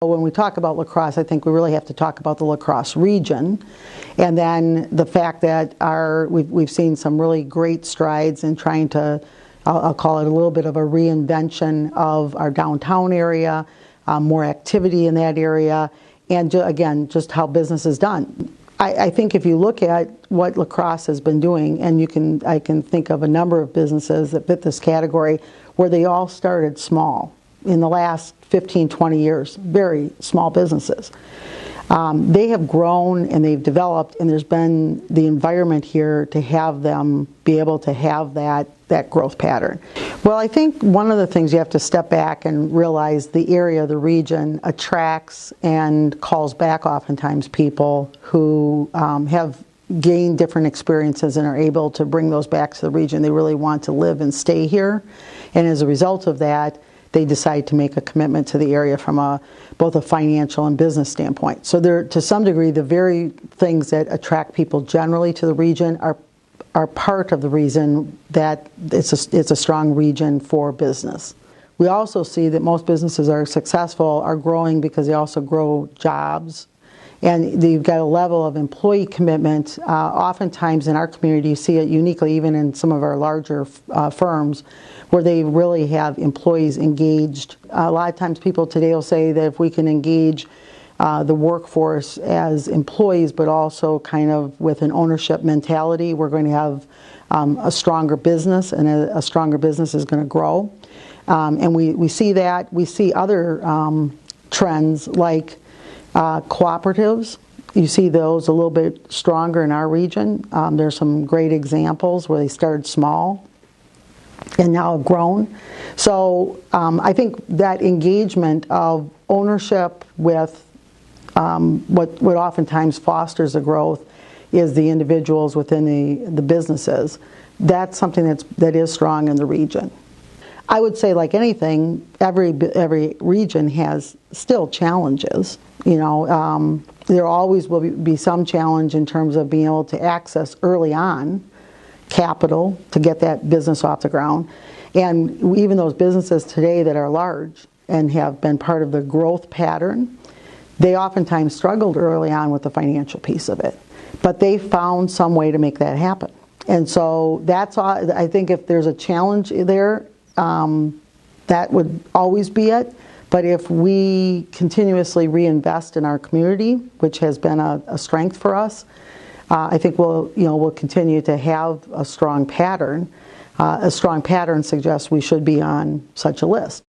When we talk about La Crosse, I think we really have to talk about the La Crosse region, and then the fact that we've seen some really great strides in trying to, I'll call it a little bit of a reinvention of our downtown area, more activity in that area, and again, just how business is done. I think if you look at what La Crosse has been doing, and I can think of a number of businesses that fit this category where they all started small in the last 15, 20 years, very small businesses. They have grown and they've developed, and there's been the environment here to have them be able to have that growth pattern. Well, I think one of the things you have to step back and realize the area, the region, attracts and calls back oftentimes people who have gained different experiences and are able to bring those back to the region. They really want to live and stay here, and as a result of that, they decide to make a commitment to the area from both a financial and business standpoint. So to some degree, the very things that attract people generally to the region are part of the reason that it's a strong region for business. We also see that most businesses are successful, are growing because they also grow jobs, and you've got a level of employee commitment. Oftentimes in our community, you see it uniquely even in some of our larger firms, where they really have employees engaged. A lot of times people today will say that if we can engage the workforce as employees, but also kind of with an ownership mentality, we're going to have a stronger business, and a stronger business is going to grow. And we see that. We see other trends like cooperatives. You see those a little bit stronger in our region. There's some great examples where they started small and now have grown. So I think that engagement of ownership with what oftentimes fosters the growth is the individuals within the businesses. That's something that is strong in the region. I would say, like anything, every region has still challenges. There always will be some challenge in terms of being able to access early on capital to get that business off the ground. And even those businesses today that are large and have been part of the growth pattern, they oftentimes struggled early on with the financial piece of it. But they found some way to make that happen. And so that's all. I think if there's a challenge there, that would always be it. But if we continuously reinvest in our community, which has been a strength for us, I think we'll continue to have a strong pattern. A strong pattern suggests we should be on such a list.